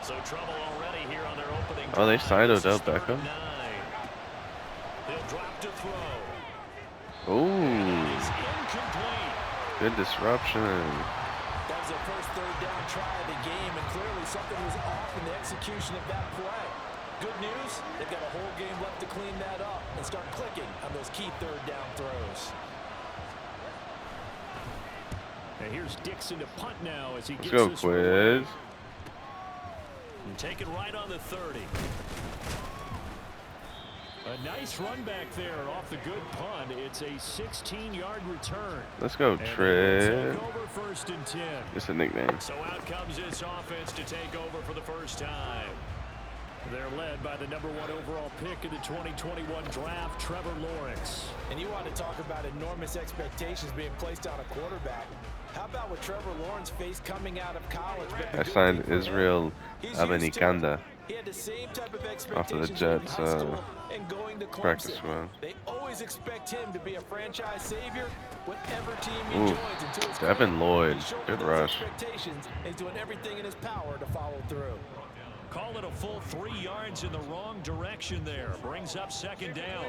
So trouble already here on their opening. Oh, they signed Odell Beckham. They'll drop to throw. Ooh. Good disruption. That was their first third down try of the game, and clearly something was off in the execution of that play. Good news, they've got a whole game left to clean that up and start clicking on those key third down throws. And here's Dixon to punt now as he gets Let's go, this Quiz. And take it right on the 30. A nice run back there off the good punt. It's a 16-yard return. Let's go, Trey. Over first and 10. It's a nickname. So out comes this offense to take over for the first time. They're led by the #1 overall pick in the 2021 draft, Trevor Lawrence. And you want to talk about enormous expectations being placed on a quarterback. How about what Trevor Lawrence faced coming out of college? I signed Israel Abanikanda He had the same type of after the expectations Jets and going to practice Clemson. well. They always expect him to be a franchise savior, whatever team he Ooh, joins. Until his Devin Lloyd, good rush. Expectations and doing everything in his power to follow through. Call it a full 3 yards in the wrong direction there. Brings up second down.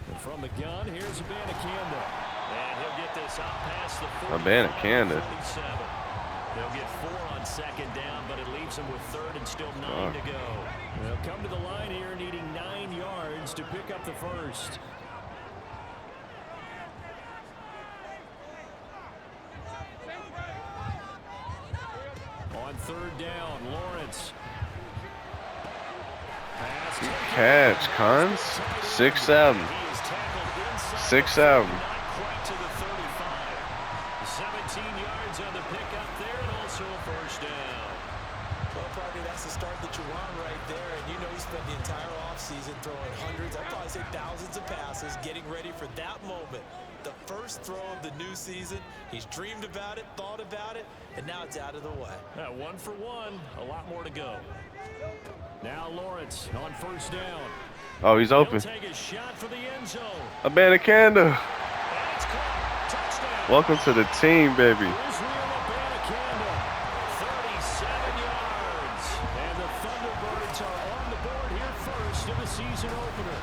And from the gun, here's Abanikanda. And he'll get this out past the Abanikanda. They'll get 4 on second down, but it leaves them with third and still 9 to go. They'll come to the line here needing 9 yards to pick up the first. On third down, Lawrence. Good catch, Cons. 6-7. 6-7. 17 yards on the pickup there, and also a first down. Well, probably that's the start that you want right there. And you know he spent the entire offseason throwing hundreds, I'd probably say thousands of passes, getting ready for that moment. The first throw of the new season. He's dreamed about it, thought about it, and now it's out of the way. 1 for 1. A lot more to go. Now Lawrence on first down. Oh, he's open. He'll take a shot for the end zone. Abanikanda. Touchdown. Welcome to the team, baby. Israel Abanikanda, 37 yards. And the Thunderbirds are on the board here first in the season opener.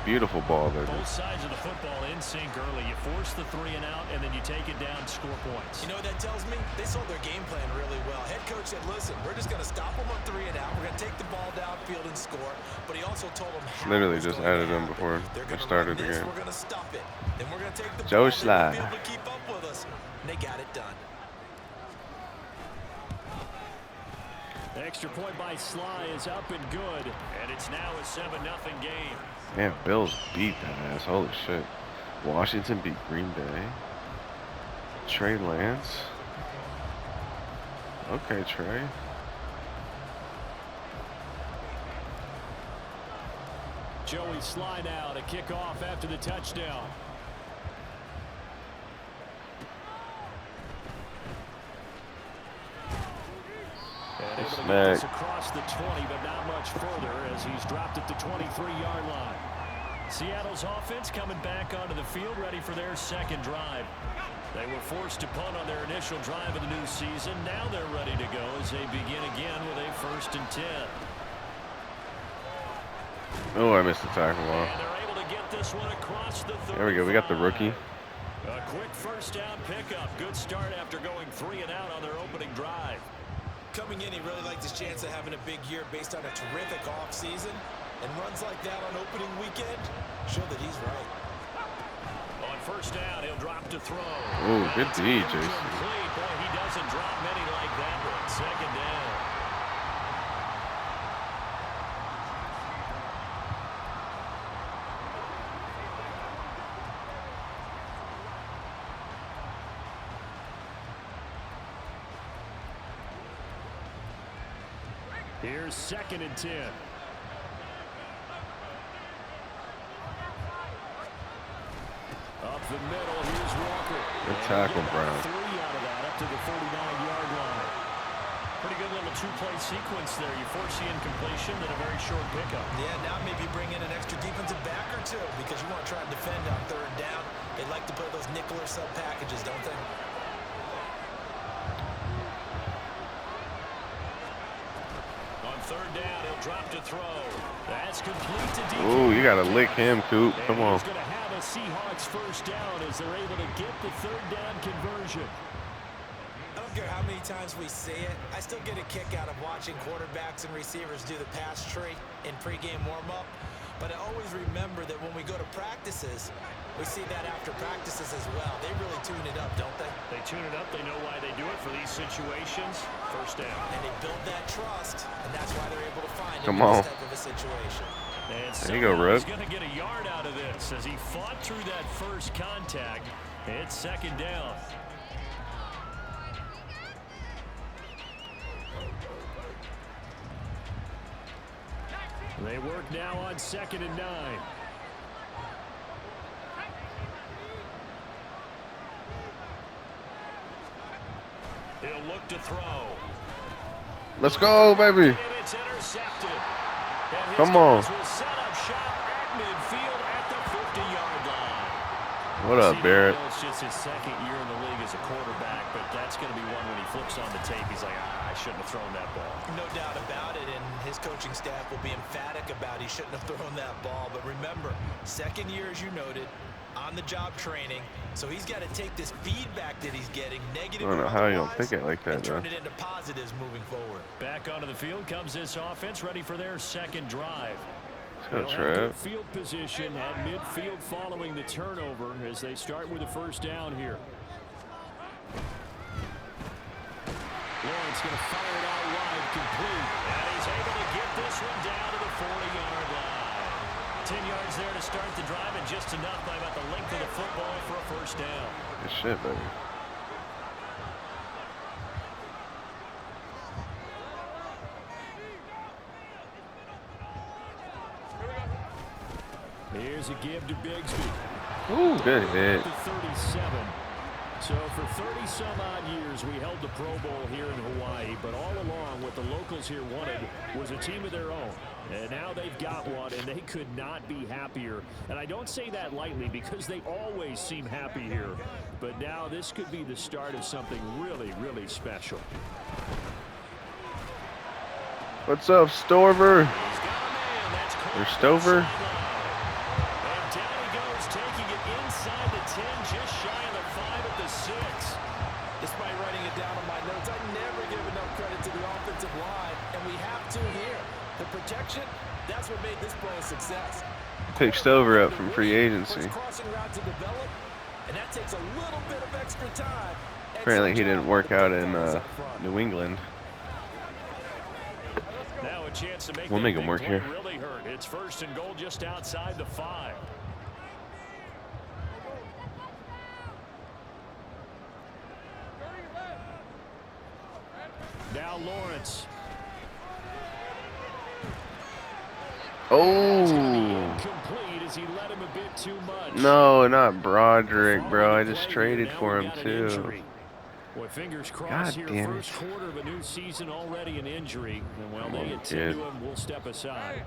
Beautiful ball there. Both sides of the football in sync early. You force the 3 and out, and then you take it down, score points. You know what that tells me? They sold their game plan really well. Head coach said, listen, we're just going to stop them on 3 and out. We're going to take the ball downfield and score. But he also told them how Literally just added them before I started the game. We're going to stop it. Then we're going to take the Joe ball. Sly. Be able to keep up with us. And they got it done. The extra point by Sly is up and good. And it's now a 7-0 game. Man, Bills beat that ass. Holy shit. Washington beat Green Bay. Trey Lance. Okay, Trey. Joey Sly now to kick off after the touchdown. And able to get this across the 20, but not much further as he's dropped at the 23-yard line. Seattle's offense coming back onto the field, ready for their second drive. They were forced to punt on their initial drive of the new season. Now they're ready to go as they begin again with a 1st and 10. Oh, I missed the tackle ball. And they're able to get this one across the 35. There we go. We got the rookie. A quick first down pickup. Good start after going 3 and out on their opening drive. Coming in, he really liked his chance of having a big year based on a terrific offseason. And runs like that on opening weekend show that he's right. On first down, he'll drop to throw. Oh, good D, Jason. Boy, he doesn't drop many like that one. Second down. Here's 2nd and 10. Up the middle, here's Walker. Good tackle, Brown. 3 out of that, up to the 49-yard line. Pretty good little 2-play sequence there. You force the incompletion, then a very short pickup. Yeah, now maybe bring in an extra defensive back or two because you want to try and defend on 3rd down. They like to play those nickel or sub packages, don't they? On third down, he'll drop to throw. That's complete to DK. Ooh, you gotta lick him, Coop. Come on. He's going to have a Seahawks first down as they're able to get the third down conversion. I don't care how many times we see it. I still get a kick out of watching quarterbacks and receivers do the pass tree in pregame warm-up. But I always remember that when we go to practices, we see that after practices as well. They really tune it up, don't they? They tune it up. They know why they do it for these situations. First down. And they build that trust, and that's why they're able to find Come it in on. this type of a situation. And There you go, Rugg. he's going to get a yard out of this as he fought through that first contact. It's second down. They work now on 2nd and 9. He'll look to throw. Let's go, baby. And it's intercepted. And his Come on. guys will set up shop at midfield at the 50-yard line. What up, Barrett? It's just his second year in the league as a quarterback, but that's going to be one when he flips on the tape. He's like, I shouldn't have thrown that ball. No doubt about it, and his coaching staff will be emphatic about he shouldn't have thrown that ball. But remember, second year, as you noted, on-the-job training, so he's got to take this feedback that he's getting, negative I don't know or how you don't otherwise, pick it like that, and turn though. it into positives moving forward. Back onto the field comes this offense, ready for their second drive. Let's They'll go, have their Trev. field position at midfield following the turnover as they start with a first down here. Lawrence going to fire it out wide, complete. And he's able to get this one down to the 40-yard line. 10 yards there to start the drive, and just enough by about the length of the football for a first down. Good shit, baby. Here's a give to Bigsby. Ooh, good hit. To 37. So for 30-some-odd years, we held the Pro Bowl here in Hawaii, but all along what the locals here wanted was a team of their own. And now they've got one, and they could not be happier. And I don't say that lightly because they always seem happy here. But now this could be the start of something really, really special. What's up, Stover? He's got a man. That's Or caught Stover? inside line. And down he goes, taking it inside the 10, just shy of the 5 at the 6. Despite writing it down on my notes, I never give enough credit to the offensive line, and we have to here. The protection, that's what made this play a success. Pick Stover up from free agency. Crossing route to develop, and that takes a little bit of extra time. Apparently he didn't work out in New England. Now a chance to make We'll that make him big work play here. really hurt. It's 1st and goal just outside the 5. Now Lawrence. Oh. Incomplete as he let him a bit too much. No, not Broderick, bro. I just traded for him, too. Well, fingers crossed God here, damn first it. quarter of a new season, already an injury. And while they attend kid. to him, we'll step aside.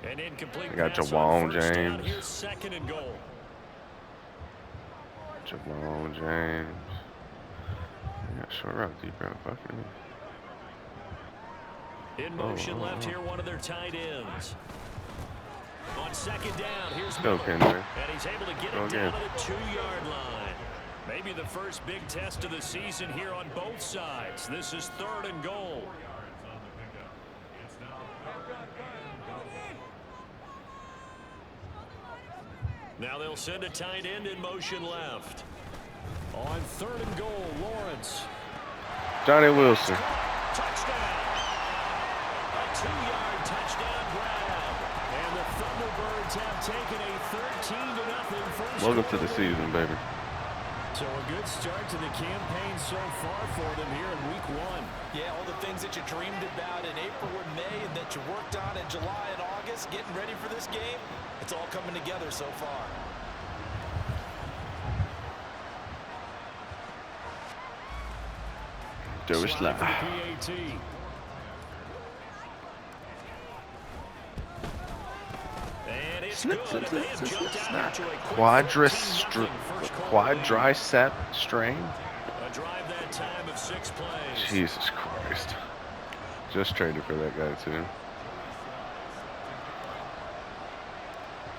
An incomplete I got pass on Jawan first down. James. Here's 2nd and goal. Jamal James. I got short route deep route. Fucking. In motion Oh. left here, one of their tight ends. On 2nd down, here's Go, Miller. Kendrick. And he's able to get Go it down again. to the 2-yard line. Maybe the first big test of the season here on both sides. This is 3rd and goal. Now they'll send a tight end in motion left. On 3rd and goal, Lawrence. Johnny Wilson. Touchdown. A 2-yard touchdown grab. And the Thunderbirds have taken a 13-0 first. Welcome to the season, baby. So a good start to the campaign so far for them here in week 1. Yeah, all the things that you dreamed about in April and May and that you worked on in July and August, getting ready for this game, it's all coming together so far. Joe Slide for the Slide. PAT. And it's good. And they have jumped out here to a quick 14-0 Quadristro. first quarter quadricep strain. A drive that time of 6 plays. Jesus Christ. Just traded for that guy too.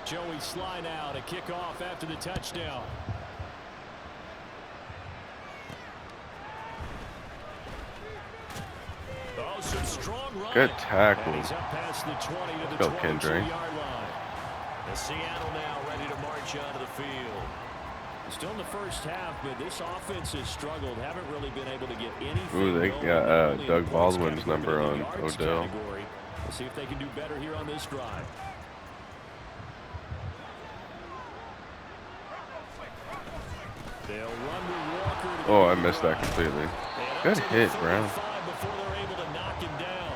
Joey Sly now to kick off after the touchdown. Oh, some strong running. Good tackle. And he's up past the 20 to the 22-yard line. And Seattle now ready to march onto the field. Still in the first half, but this offense has struggled. Haven't really been able to get anything. Ooh, they got Doug Baldwin's number on Odell. We'll see if they can do better here on this drive. They'll run with Walker. Oh, I missed that completely. Good hit, Brown. Before they're able to knock him down.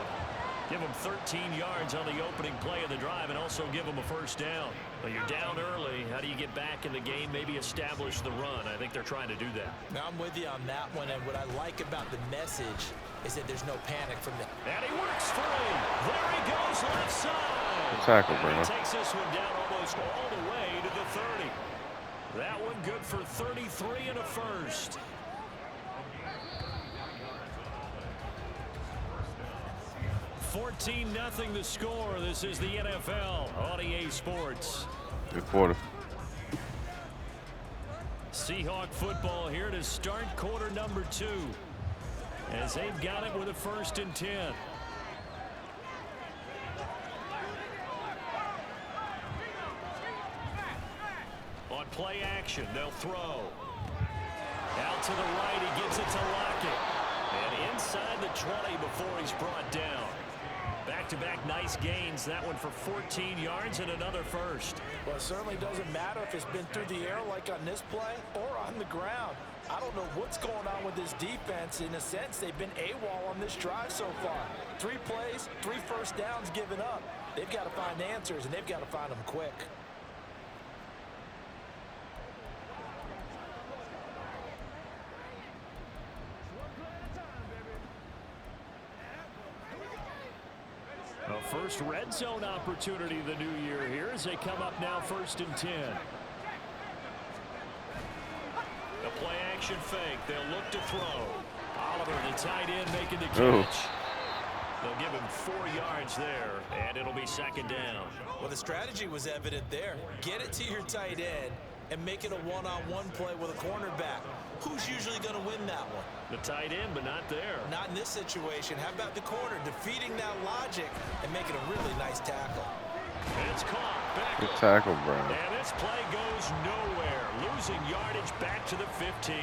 Give him 13 yards on the opening play of the drive and also give him a first down. But you're down early. How do you get back in the game? Maybe establish the run. I think they're trying to do that. Now I'm with you on that one, and what I like about the message is that there's no panic from them. And he works free. There he goes left side. Good tackle, Brown. He takes this one down almost all the way to the 30. That one good for 33 and a first. $14-0 the score. This is the NFL on EA Sports. Good quarter. Seahawk football here to start quarter number 2. As they've got it with a 1st and 10. On play action, they'll throw. Out to the right, he gives it to Lockett. And inside the 20 before he's brought down. Back-to-back nice gains. That one for 14 yards and another first. Well, it certainly doesn't matter if it's been through the air like on this play or on the ground. I don't know what's going on with this defense. In a sense, they've been AWOL on this drive so far. 3 plays, 3 first downs given up. They've got to find answers, and they've got to find them quick. A first red zone opportunity the new year here as they come up now 1st and 10. A play action fake. They'll look to throw. Oliver, the tight end, making the catch. They'll give him 4 yards there, and it'll be 2nd down. Well, the strategy was evident there. Get it to your tight end and make it a one-on-one play with a cornerback. Who's usually going to win that one? The tight end, but not there. Not in this situation. How about the corner defeating that logic and making a really nice tackle? It's caught. Back Good tackle, Brown. And this play goes nowhere. Losing yardage back to the 15.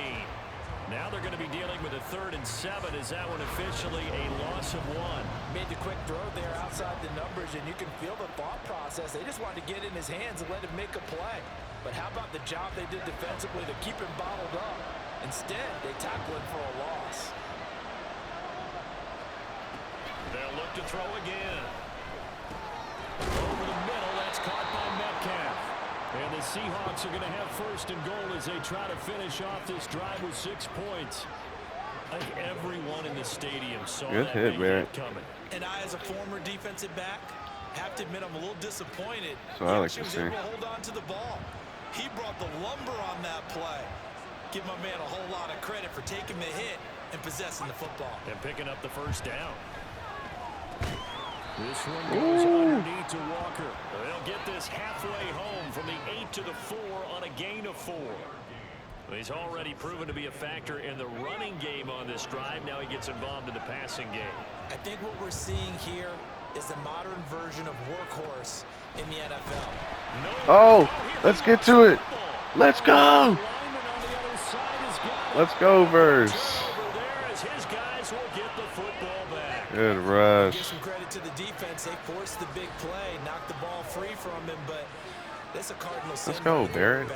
Now they're going to be dealing with a 3rd and 7. Is that one officially a loss of 1? Made the quick throw there outside the numbers, and you can feel the thought process. They just wanted to get in his hands and let him make a play. But how about the job they did defensively to keep him bottled up? Instead, they tackle him for a loss. They'll look to throw again. Over the middle, that's caught by Metcalf. And the Seahawks are going to have 1st and goal as they try to finish off this drive with 6 points. I think everyone in the stadium saw Good that hit, Barrett. Coming. And I, as a former defensive back, have to admit I'm a little disappointed. So I like to was see. able to hold on to the ball. He brought the lumber on that play. Give my man a whole lot of credit for taking the hit and possessing the football. And picking up the 1st down. This one goes underneath to Walker. They'll get this halfway home from the 8 to the 4 on a gain of 4. He's already proven to be a factor in the running game on this drive. Now he gets involved in the passing game. I think what we're seeing here is the modern version of workhorse in the NFL. Oh, let's get to it. Let's go. Let's go, Verse. Good rush. Give some credit to the defense. They forced the big play, knocked the ball free from him, but that's a cardinal sin. Let's go, Barrett.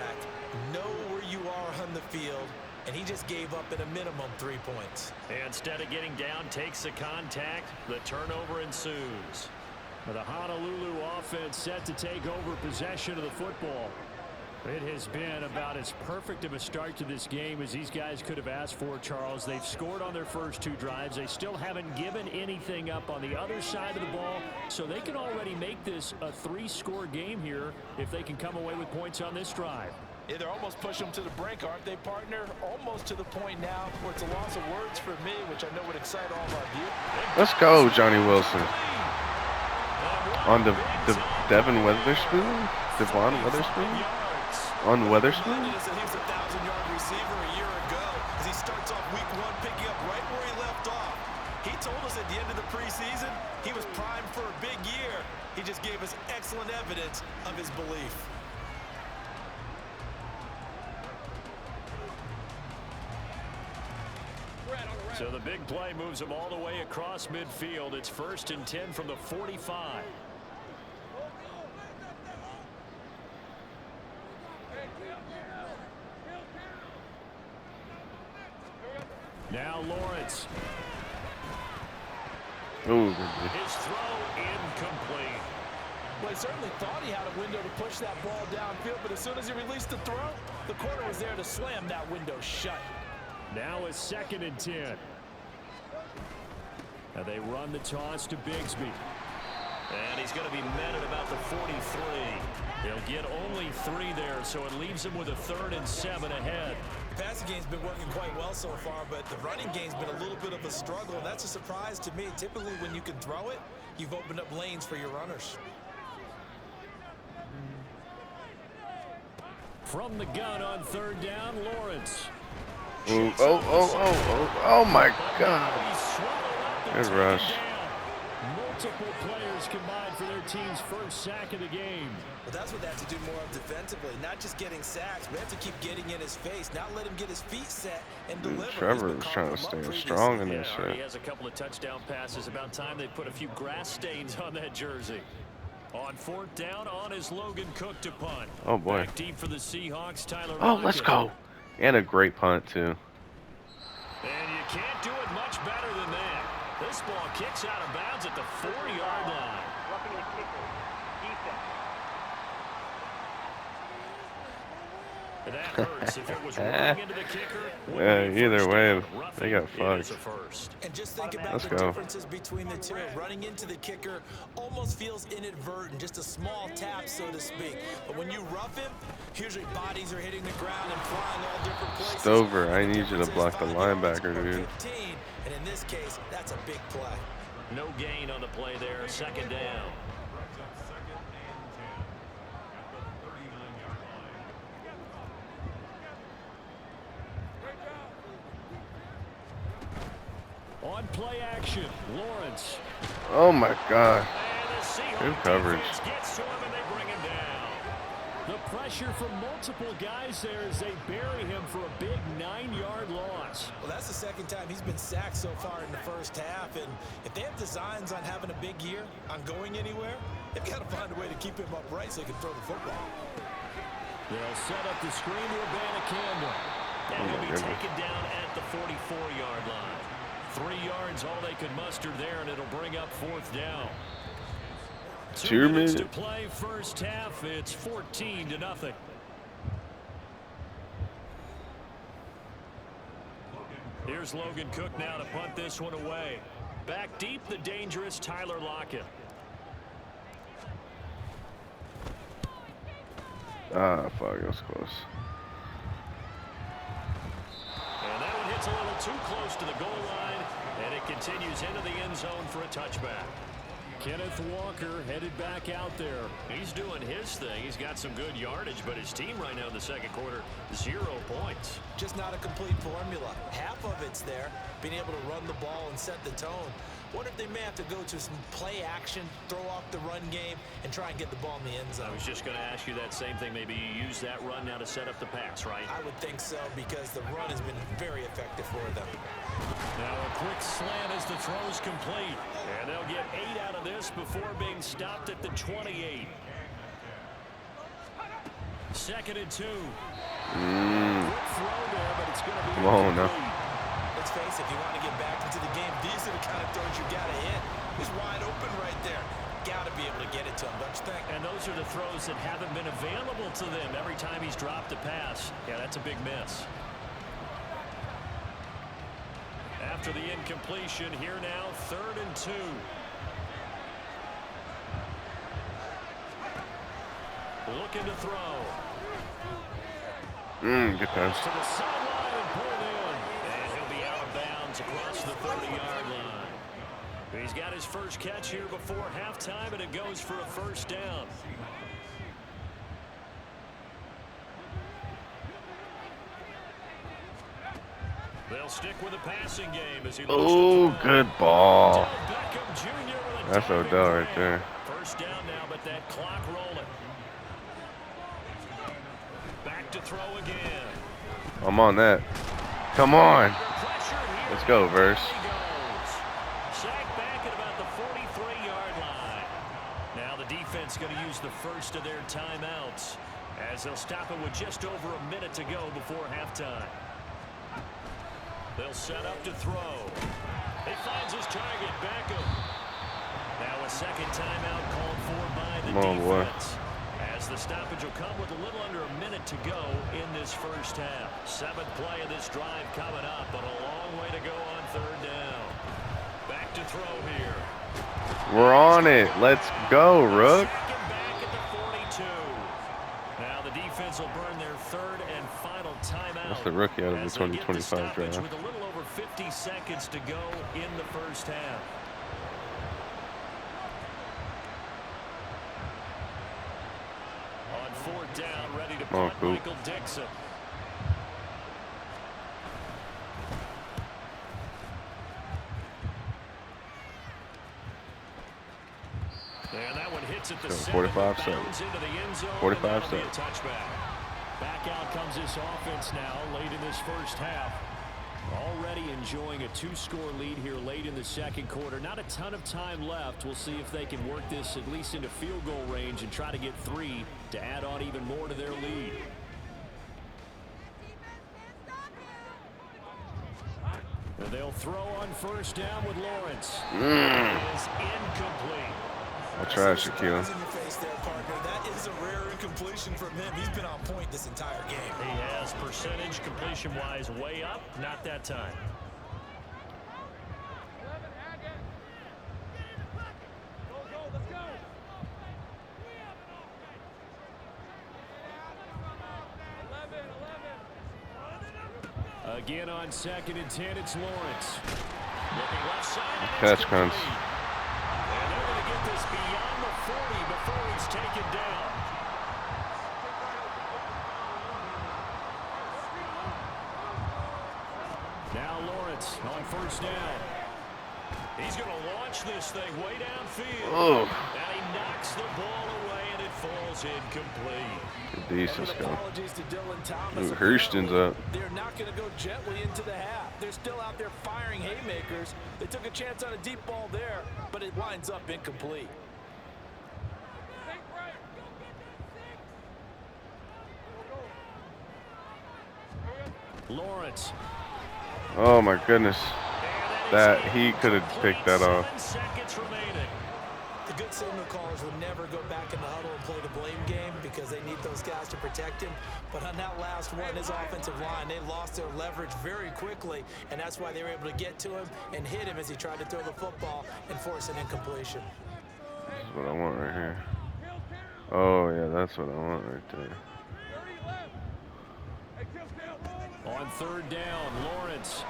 Know where you are on the field, and he just gave up at a minimum 3 points. And instead of getting down, takes the contact. The turnover ensues. The Honolulu offense set to take over possession of the football. It has been about as perfect of a start to this game as these guys could have asked for, Charles. They've scored on their first 2 drives. They still haven't given anything up on the other side of the ball, so they can already make this a 3-score game here if they can come away with points on this drive. Yeah, they're almost pushing them to the brink, aren't they, partner? Almost to the point now where it's a loss of words for me, which I know would excite all of our viewers. Let's go, Johnny Wilson. On the Devon Weatherspoon? Devon Weatherspoon? On Weatherspoon? He was a 1,000-yard receiver a year ago as he starts off week 1 picking up right where he left off. He told us at the end of the preseason he was primed for a big year. He just gave us excellent evidence of his belief. So the big play moves them all the way across midfield. It's 1st and 10 from the 45. Now Lawrence. Ooh, His throw incomplete. Well, he certainly thought he had a window to push that ball downfield, but as soon as he released the throw, the corner was there to slam that window shut. Now it's 2nd and 10. And they run the toss to Bigsby. And he's going to be met at about the 43. He'll get only 3 there, so it leaves him with a 3rd and 7 ahead. The passing game's been working quite well so far, but the running game's been a little bit of a struggle, and that's a surprise to me. Typically, when you can throw it, you've opened up lanes for your runners. From the gun on 3rd down, Lawrence. ooh, oh my God. Good rush. Multiple players combined for their team's first sack of the game. But that's what they have to do more of defensively, not just getting sacks. We have to keep getting in his face, not let him get his feet set and deliver. Trevor was trying to stay strong in that shit. He has a couple of touchdown passes. About time they put a few grass stains on that jersey. On 4th down, on is Logan Cook to punt. Oh boy. Back deep for the Seahawks, Tyler. Oh, let's go. And a great punt too. And you can't do it much better than that. This ball kicks out of bounds at the 4-yard line. Roughing the kicker. Defense. And that hurts. If it was running into the kicker, Either way, they got fucked. And just think about Let's the go. differences between the two. Running into the kicker almost feels inadvertent, just a small tap, so to speak. But when you rough him, usually bodies are hitting the ground and flying all different places. Stover, I need you to block the linebacker, dude. 15, and in this case, that's a big play. No gain on the play there. 2nd down. On play action, Lawrence. Oh my God. And the Good Seahawks coverage. defense gets to him and they bring him down. The pressure from multiple guys there as they bury him for a big 9-yard loss. Well, that's the 2nd time he's been sacked so far in the first half, and if they have designs on having a big year, on going anywhere, they've got to find a way to keep him upright so he can throw the football. They'll set up the screen to Abanikanda. And he'll be taken down at the 44-yard line. 3 yards, all they could muster there, and it'll bring up 4th down. 2 minutes to play first half. It's 14-0. Here's Logan Cook now to punt this one away. Back deep, the dangerous Tyler Lockett. Ah, fuck, it was close. And that one hits a little too close to the goal line, and it continues into the end zone for a touchback. Kenneth Walker headed back out there. He's doing his thing. He's got some good yardage, but his team right now in the 2nd quarter, 0 points. Just not a complete formula. Half of it's there, being able to run the ball and set the tone. What if they may have to go to some play action, throw off the run game, and try and get the ball in the end zone? I was just going to ask you that same thing. Maybe you use that run now to set up the pass, right? I would think so, because the run has been very effective for them. Now a quick slant as the throw's complete. And they'll get 8 out of this before being stopped at the 28. 2nd and 2. Quick throw there, but it's going to be Come on now. Let's face it, if you want to get back into the game, these are the kind of throws you got to hit. He's wide open right there. Got to be able to get it to him, don't you think? And those are the throws that haven't been available to them every time he's dropped a pass. Yeah, that's a big miss. After the incompletion, here now, 3rd and 2. Looking to throw. Good pass. To the sideline and pulled in. And he'll be out of bounds across the 30-yard line. He's got his first catch here before halftime, and it goes for a first down. They'll stick with the passing game as he looks Oh, to throw. good ball. Beckham Jr. with a That's diving Odell right grab. there. First down now, but that clock rolling. Back to throw again. I'm on that. Come on. Pressure here. Let's go, Verse. He goes. Sacked back at about the 43-yard line. Now the defense going to use the first of their timeouts as they'll stop it with just over a minute to go before halftime. They'll set up to throw. He finds his target, Beckham. Now a second timeout called for by the defense. As the stoppage will come with a little under a minute to go in this first half. Seventh play of this drive coming up, but a long way to go on third down. Back to throw here. We're on it. Let's go, Rook. Second back at the 42. Now the defense will burn their third and final timeout. That's the rookie out of the as they get 2025 stoppage draft. with a little over 50 seconds to go in the first half. On fourth down, ready to punt, cool. Michael Dixon. And that one hits at the 45 7, bounds into the end zone, 45 and that'll be a touchback. Back out comes this offense now late in this first half. Already enjoying a 2-score lead here late in the second quarter. Not a ton of time left. We'll see if they can work this at least into field goal range and try to get 3 to add on even more to their lead. And they'll throw on first down with Lawrence. It is incomplete. I'll try it, Shaquille. In your face there, partner. That is a rare incompletion from him. He's been on point this entire game. He has percentage completion-wise way up. Not that time. Again on second and 10, it's Lawrence. Looking left side. Catch, Cons. And they're going to get this beyond the 40 before he's taken down. Now Lawrence on first down. He's going to launch this thing way downfield. Oh. And he knocks the ball away, and it falls incomplete. Good decent go. Apologies to Dylan Thomas. Ooh, Hurston's up. They're not going to go gently into the half. They're still out there firing haymakers. They took a chance on a deep ball there, but it winds up incomplete. Lawrence. Oh my goodness. That he could have picked that off. 7 seconds remaining. The good signal callers would never go back in the huddle and play the blame game because they need those guys to protect him. But on that last one, his offensive line, they lost their leverage very quickly, and that's why they were able to get to him and hit him as he tried to throw the football and force an incompletion. This is what I want right here. Oh yeah, that's what I want right there. On third down, Lawrence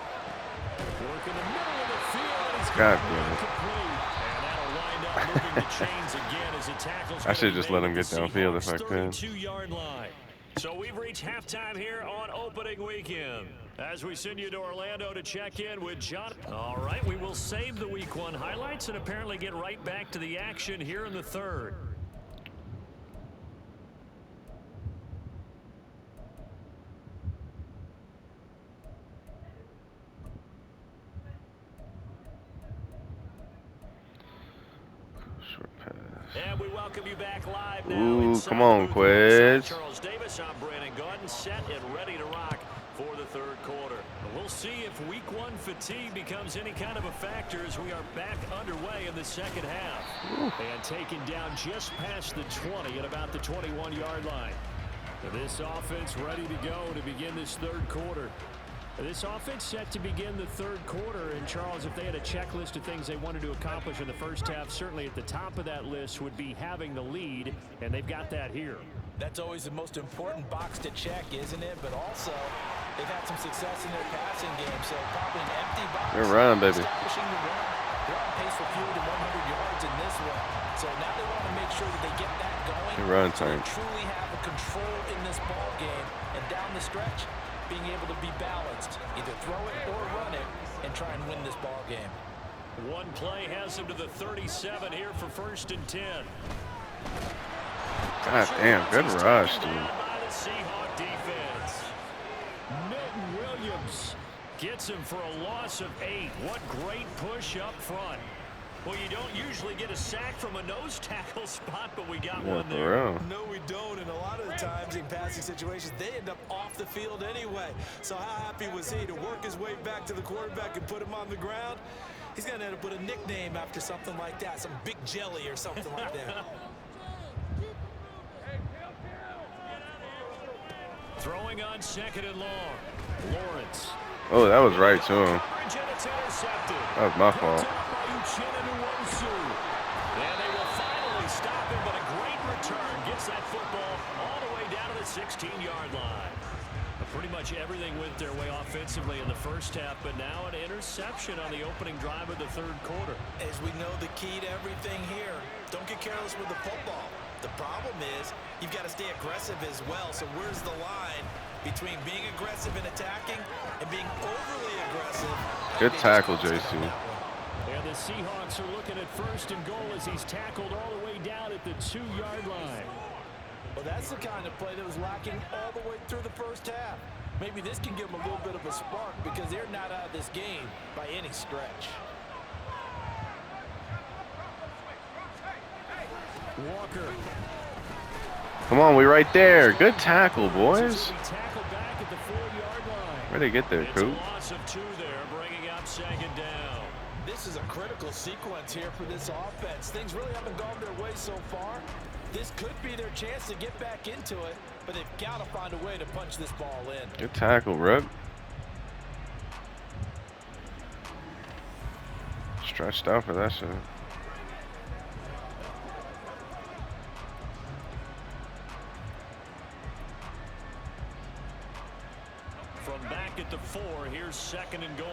working the middle of the field. He's God got damn it. complete. And that'll wind up moving the chains again as the tackles. I should just let him get downfield if I could. 32-yard line. So we've reached halftime here on opening weekend. As we send you to Orlando to check in with John. All right, we will save the Week 1 highlights and apparently get right back to the action here in the third. Short pass. And we welcome you back live now. Ooh, inside come the on, booth Quiz. alongside Charles Davis, I'm Brandon Gordon, set and ready to rock for the third quarter. We'll see if Week 1 fatigue becomes any kind of a factor as we are back underway in the second half. Ooh. And taken down just past the 20 at about the 21-yard line. This offense ready to go to begin this third quarter. This offense set to begin the third quarter, and Charles, if they had a checklist of things they wanted to accomplish in the first half, certainly at the top of that list would be having the lead, and they've got that here. That's always the most important box to check, isn't it? But also, they've had some success in their passing game, so probably an empty box. Good run, baby. Establishing the run. They're on pace for fewer than 100 yards in this one. So now they want to make sure that they get that going. Good run, so they Tank. truly have a control in this ball game. And down the stretch, being able to be balanced. Either throw it or run it and try and win this ball game. One play has him to the 37 here for 1st and 10. God damn, good rush, dude. By the Seahawks defense. Milton Williams gets him for a loss of 8. What great push up front. Well, you don't usually get a sack from a nose tackle spot, but we got one there. No, we don't. And a lot of the times in passing situations, they end up off the field anyway. So how happy was he to work his way back to the quarterback and put him on the ground? He's going to end up with a nickname after something like that, some big jelly or something like that. Throwing on 2nd and long. Lawrence. Oh, that was right to him. That was my fault. And they will finally stop him, but a great return gets that football all the way down to the 16-yard line. Pretty much everything went their way offensively in the first half, but now an interception on the opening drive of the 3rd quarter. As we know, the key to everything here, don't get careless with the football. The problem is you've got to stay aggressive as well. So where's the line between being aggressive and attacking and being overly aggressive? Good tackle, JC. And the Seahawks are looking at 1st and goal as he's tackled all the way down at the 2-yard line. Well, that's the kind of play that was lacking all the way through the first half. Maybe this can give them a little bit of a spark because they're not out of this game by any stretch. Walker. Come on, we right there. Good tackle, boys. Tackle back at the 4-yard line. Where'd they get there, Coop? It's a loss of 2 there, bringing up 2nd down. This is a critical sequence here for this offense. Things really haven't gone their way so far. This could be their chance to get back into it, but they've got to find a way to punch this ball in. Good tackle, Rip. Stretched out for that shit. From back at the 4, here's 2nd and goal.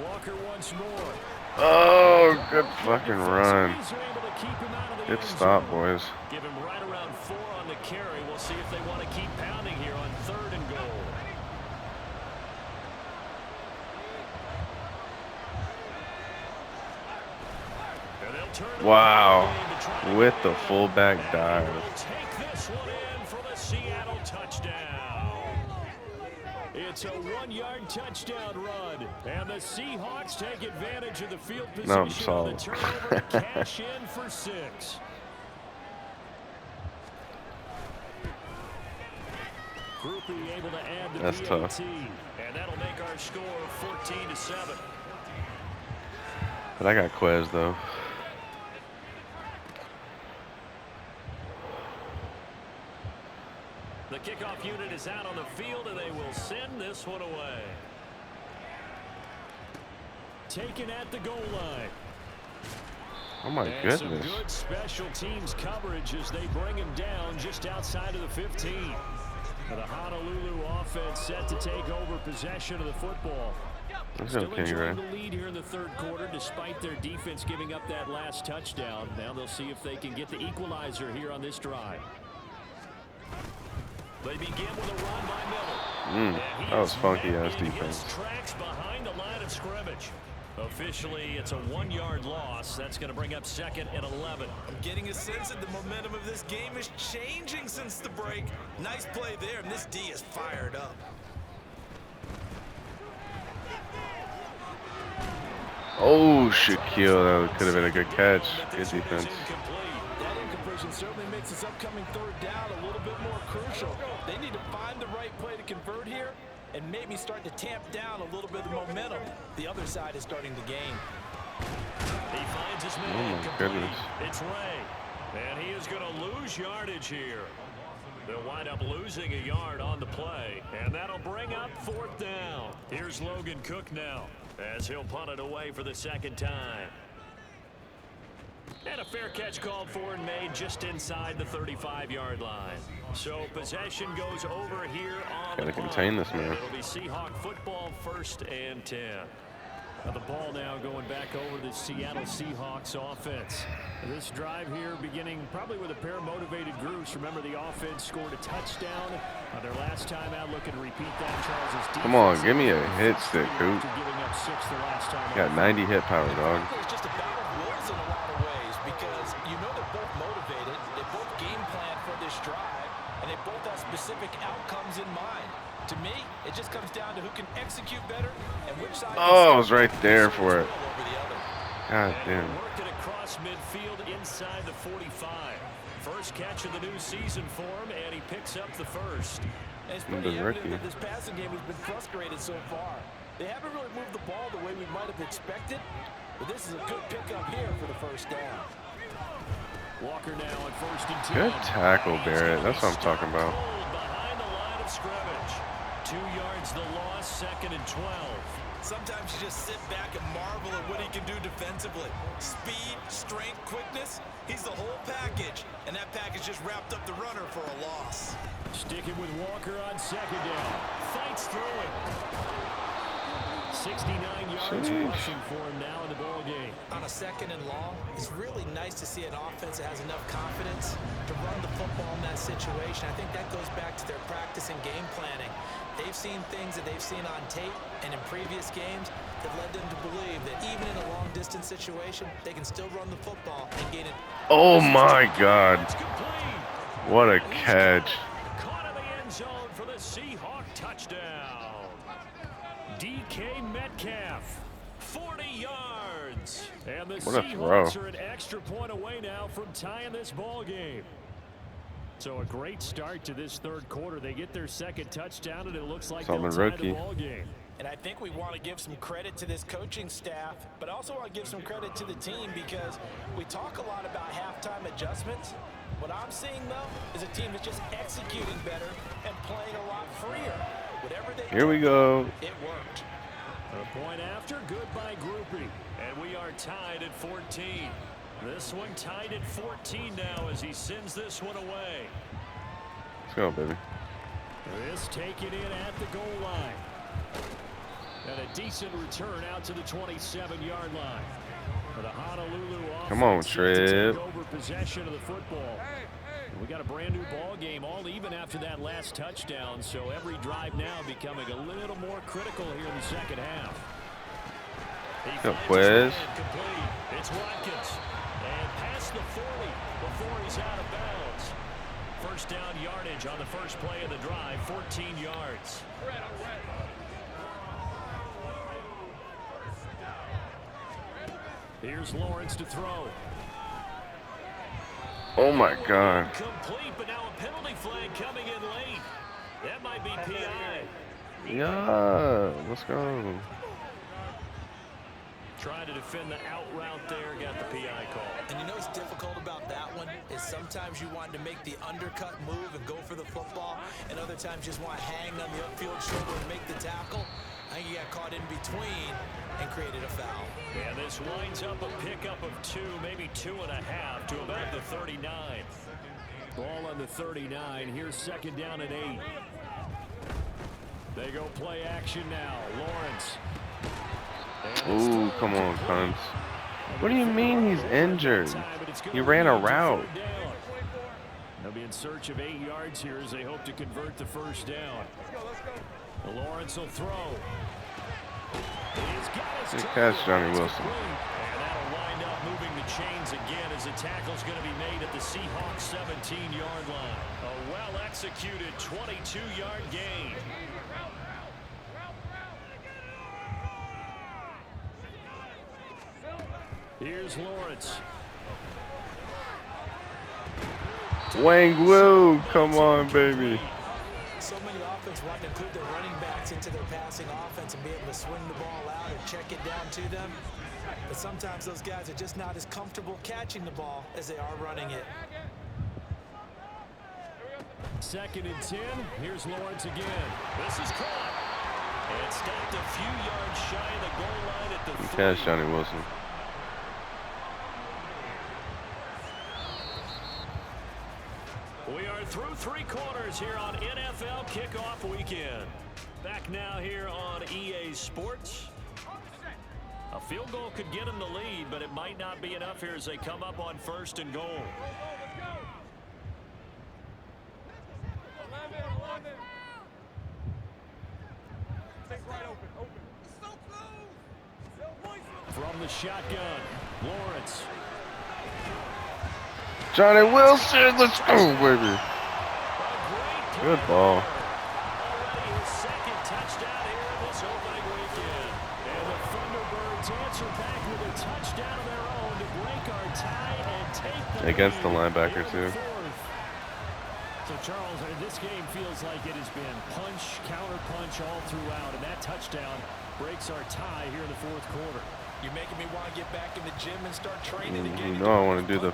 Walker once more. Oh, good fucking run. Good stop, boys. Give him right around 4 on the carry. We'll see if they want to keep pounding here on 3rd and goal. Wow. With the fullback dive. Take this one in for the Seattle touchdown. It's a 1-yard touchdown run, and the Seahawks take advantage of the field position on the turnover to cash in for 6. Groupie able to add the That's PAT, tough. and that'll make our score 14-7. But I got Quez, though. The kickoff unit is out on the field, and they will send this one away. Taken at the goal line. Oh, my And goodness. some good special teams coverage as they bring him down just outside of the 15. The Honolulu offense set to take over possession of the football. Still enjoying the lead here in the 3rd quarter, despite their defense giving up that last touchdown. Now they'll see if they can get the equalizer here on this drive. They begin with a run by Miller. That was funky-ass defense. Tracks behind the line of scrimmage. Officially, it's a 1-yard loss. That's going to bring up 2nd and 11. I'm getting a sense that the momentum of this game is changing since the break. Nice play there, and this D is fired up. Oh, Shaquille, that could have been a good catch. Good defense. That incompletion certainly makes this upcoming 3rd down a little bit more crucial. They need to find the right play to convert here and maybe start to tamp down a little bit of momentum. The other side is starting to gain. He finds his man. Oh, my goodness. It's Ray, and he is going to lose yardage here. They'll wind up losing a yard on the play, and that'll bring up 4th down. Here's Logan Cook now, as he'll punt it away for the 2nd time. And a fair catch called for and made just inside the 35-yard line. So possession goes over here on Gotta the punt. contain this man. It'll be Seahawk football, 1st and 10. Now the ball now going back over the Seattle Seahawks offense. This drive here beginning probably with a pair of motivated groups. Remember, the offense scored a touchdown on their last time out. Looking to repeat that. Charles' Come on, give me a hit stick, Coop. Giving up 6 the last time. Got 90 hit power, dog. It's just a battle of wills in a lot of ways because you know they're both motivated. They both game plan for this drive, and they both have specific outcomes in mind. To me, it just comes down to who can execute better and which side. Oh, I was right there for it. God damn. Working across midfield inside the 45. First catch of the new season for him, and he picks up the first. And it's pretty evident that this passing game has been frustrated so far. They haven't really moved the ball the way we might have expected, but this is a good pickup here for the first down. Walker now on 1st and 10. Good tackle, Barrett. That's what I'm talking about. Behind the line of scrimmage. 2 yards the loss, 2nd and 12. Sometimes you just sit back and marvel at what he can do defensively. Speed, strength, quickness, he's the whole package. And that package just wrapped up the runner for a loss. Sticking with Walker on 2nd down. Fights through it. 69 yards rushing for him now in the ball game. On a 2nd and long, it's really nice to see an offense that has enough confidence to run the football in that situation. I think that goes back to their practice and game planning. They've seen things that they've seen on tape and in previous games that led them to believe that even in a long-distance situation, they can still run the football and gain it. Oh, my God. What a catch. Caught in the end zone for the Seahawk touchdown. DK Metcalf, 40 yards. And the Seahawks are an extra point away now from tying this ball game. So a great start to this 3rd quarter. They get their 2nd touchdown, and it looks like they'll tie the ball game. And I think we want to give some credit to this coaching staff, but also want to give some credit to the team because we talk a lot about halftime adjustments. What I'm seeing, though, is a team that's just executing better and playing a lot freer. Whatever they Here we go. It worked. A point after, good by grouping. And we are tied at 14. This one tied at 14 now as he sends this one away. Let's go, baby. This taken in at the goal line. And a decent return out to the 27-yard line. For the Honolulu offense. Come on, Trip. Over possession of the football. We got a brand new ball game, all even after that last touchdown. So every drive now becoming a little more critical here in the 2nd half. Good Quiz. It's Watkins. And past the 40 before he's out of bounds. First down yardage on the first play of the drive, 14 yards. Here's Lawrence to throw. Oh my God. Complete, but now a penalty flag coming in late. That might be PI. Yeah, let's go. Trying to defend the out route there, got the PI call. And you know what's difficult about that one is sometimes you want to make the undercut move and go for the football, and other times you just want to hang on the upfield shoulder and make the tackle. I think he got caught in between and created a foul. Yeah, this winds up a pickup of 2, maybe 2.5 to about the 39. Ball on the 39. Here's 2nd down and 8. They go play action now. Lawrence. Ooh, come on, cunts. What do you mean he's injured? He ran a route. They'll be in search of 8 yards here as they hope to convert the first down. Lawrence will throw. Good catch, Johnny Wilson. And that'll wind up moving the chains again as the tackle's going to be made at the Seahawks 17-yard line. A well-executed 22-yard gain. Here's Lawrence. Wang Wu, come on, baby. So many offenses want to include their running backs into their passing offense and be able to swing the ball out and check it down to them. But sometimes those guys are just not as comfortable catching the ball as they are running it. 2nd and 10. Here's Lawrence again. This is caught. And stopped a few yards shy of the goal line at the 30. Good catch, Johnny Wilson. We are through 3 quarters here on NFL Kickoff Weekend. Back now here on EA Sports. A field goal could get them the lead, but it might not be enough here as they come up on 1st and goal. From the shotgun, Lawrence. Johnny Wilson, let's go, baby. Good ball. Already his 2nd touchdown here in this opening weekend. And the Thunderbirds answer back with a touchdown of their own to break our tie and take the Against the lead linebacker, in too. the 4th. So, Charles, this game feels like it has been punch, counter punch all throughout, and that touchdown breaks our tie here in the 4th quarter. You're making me want to get back in the gym and start training again. You know I want to do the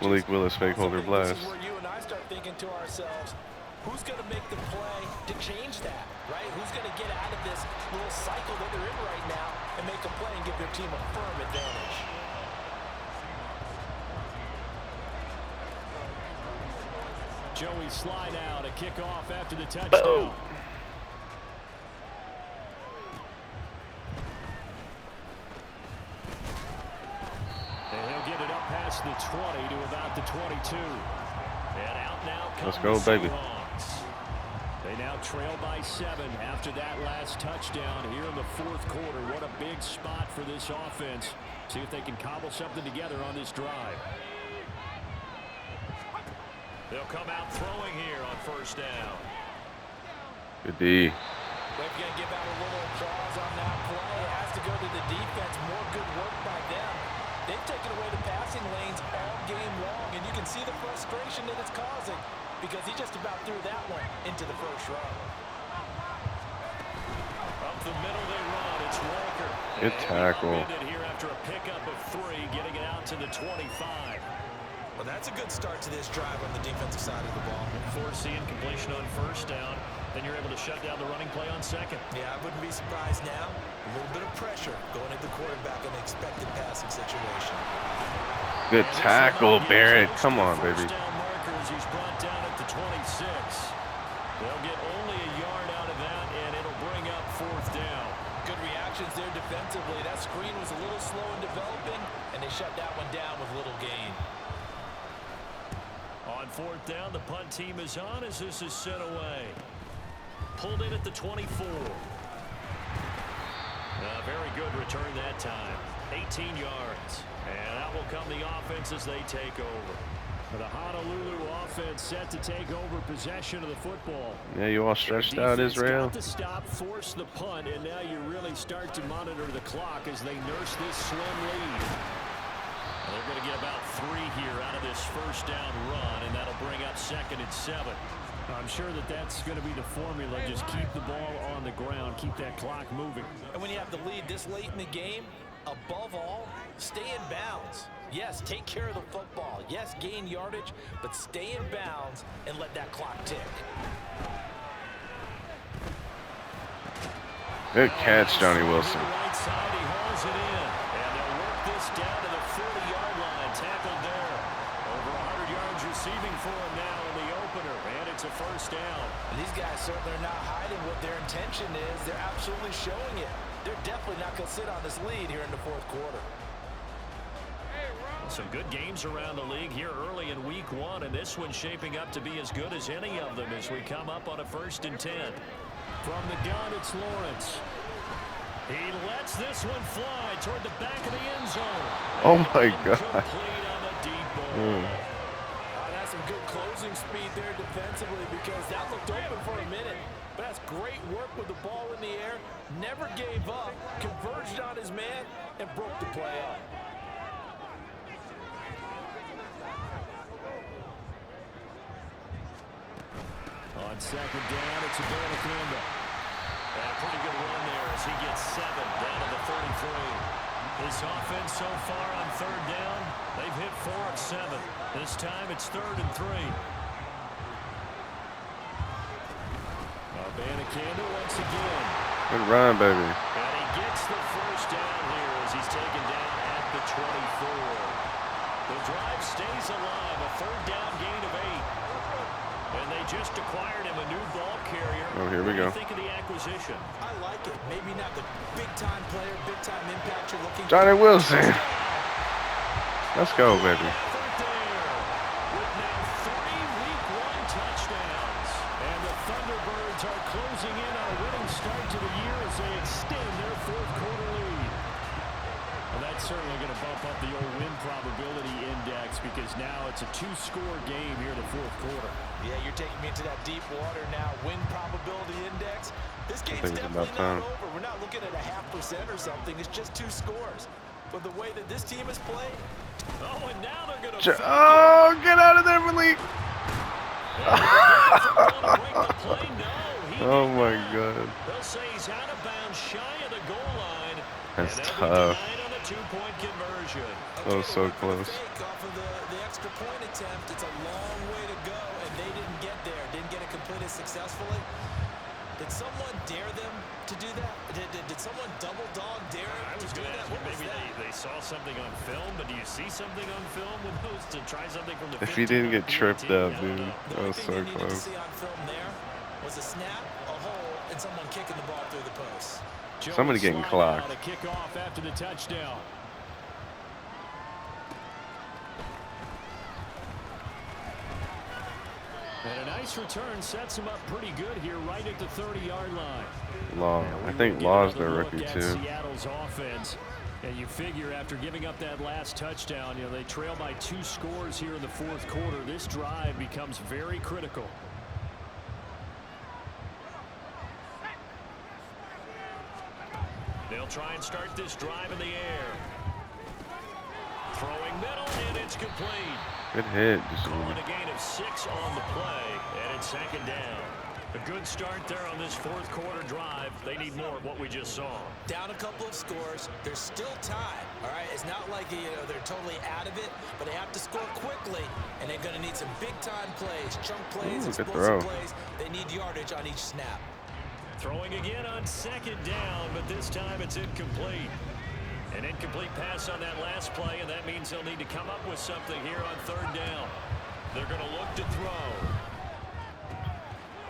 Malik Willis fake holder blast. This is where you and I start thinking to ourselves, who's going to make the play to change that, right? Who's going to get out of this little cycle that they're in right now and make a play and give their team a firm advantage? Joey slide out, a kickoff after the touchdown. And he'll get it up past the 20 to about the 22. And out now comes Let's go, baby. Seahawks. They now trail by 7 after that last touchdown here in the 4th quarter. What a big spot for this offense. See if they can cobble something together on this drive. They'll come out throwing here on 1st down. Good D. They're going to give out a little applause on that play. It has to go to the defense. More good work by them. They've taken away the passing lanes all game long, and you can see the frustration that it's causing because he just about threw that one into the 1st row. Up the middle they run. It's Walker. Good tackle. Here after a pickup of 3, getting it out to the 25. Well, that's a good start to this drive on the defensive side of the ball. Forcing completion on 1st down. Then you're able to shut down the running play on 2nd. Yeah, I wouldn't be surprised now. A little bit of pressure going at the quarterback in an expected passing situation. Good tackle, Barrett. Come on, baby. Down markers, he's brought down at the 26. They'll get only a yard out of that, and it'll bring up 4th down. Good reactions there defensively. That screen was a little slow in developing, and they shut that one down with little gain. On 4th down, the punt team is on as this is sent away. Pulled in at the 24. Very good return that time. 18 yards. And out will come the offense as they take over. The Honolulu offense set to take over possession of the football. Yeah, you all stretched out, Israel. Got to stop, force the punt, and now you really start to monitor the clock as they nurse this slim lead. They're going to get about 3 here out of this 1st down run, and that'll bring up 2nd and 7. I'm sure that that's going to be the formula. Just keep the ball on the ground, keep that clock moving. And when you have the lead this late in the game, above all, stay in bounds. Yes, take care of the football. Yes, gain yardage, but stay in bounds and let that clock tick. Good catch, Johnny Wilson. Right side, he hauls it in. And they'll work this down to the 40-yard line. Tackled there. Over 100 yards receiving for him now in the opener. And it's a 1st down. And these guys certainly are not hiding what their intention is. They're absolutely showing it. They're definitely not going to sit on this lead here in the 4th quarter. Some good games around the league here early in week 1, and this one's shaping up to be as good as any of them as we come up on a 1st and 10. From the gun, it's Lawrence. He lets this one fly toward the back of the end zone. Oh my God. Complete on the deep ball. That's some good closing speed there defensively because that looked open for a minute. But that's great work with the ball in the air. Never gave up, converged on his man, and broke the play up. On 2nd down, it's a Relocate. And a pretty good run there as he gets 7 down to the 33. This offense so far on 3rd down, they've hit 4 of 7. This time it's 3rd and 3. Relocate once again. Good run, baby. And he gets the 1st down here as he's taken down at the 24. The drive stays alive, a 3rd down gain of 8. just acquired him a new ball carrier. Oh, here we go. What do you think of the acquisition? I like it. Maybe not the big-time player, big-time impact you're looking Johnny for. Wilson. Let's go, baby. Effort there with now 3 Week 1 touchdowns. And the Thunderbirds are closing in on a winning start to the year as they extend their 4th quarter lead. Well, that's certainly going to bump up the old win probability index because now it's a 2-score game here in the 4th quarter. Yeah, you're taking me into that deep water now. Win probability index. This game's it's definitely about time. not over. We're not looking at a 0.5% or something. It's just 2 scores. But the way that this team has played. Oh, and now they're going to. Oh, get out of there, Malik. Oh my God. They'll say he's out of bounds, shy of the goal line. That's and tough. On the 2-point conversion. That was so close. Off of the extra point attempt, it's a long way to go, and they didn't get there. Didn't get it completed successfully. Did someone dare them to do that? Did someone double dog dare I was to do going to that? ask you, maybe they saw something on film, but do you see something on film with those to try something from the If he didn't get tripped up, dude, that was so The only thing they needed to close. see on film there was a snap, a hole, and someone kicking the ball through the post. Somebody getting clocked. To kick off after the touchdown. And a nice return sets him up pretty good here right at the 30-yard line. Law. I think Law's their rookie too. Seattle's offense. And you figure after giving up that last touchdown, you know, they trail by 2 scores here in the 4th quarter. This drive becomes very critical. They'll try and start this drive in the air. Throwing middle, and it's complete. Good hit. Calling a gain of 6 on the play, and it's 2nd down. A good start there on this 4th quarter drive. They need more of what we just saw. Down a couple of scores. There's still time, all right? It's not like, you know, they're totally out of it, but they have to score quickly, and they're going to need some big-time plays, chunk plays, explosive plays. They need yardage on each snap. Throwing again on 2nd down, but this time it's incomplete. An incomplete pass on that last play, and that means they'll need to come up with something here on 3rd down. They're going to look to throw.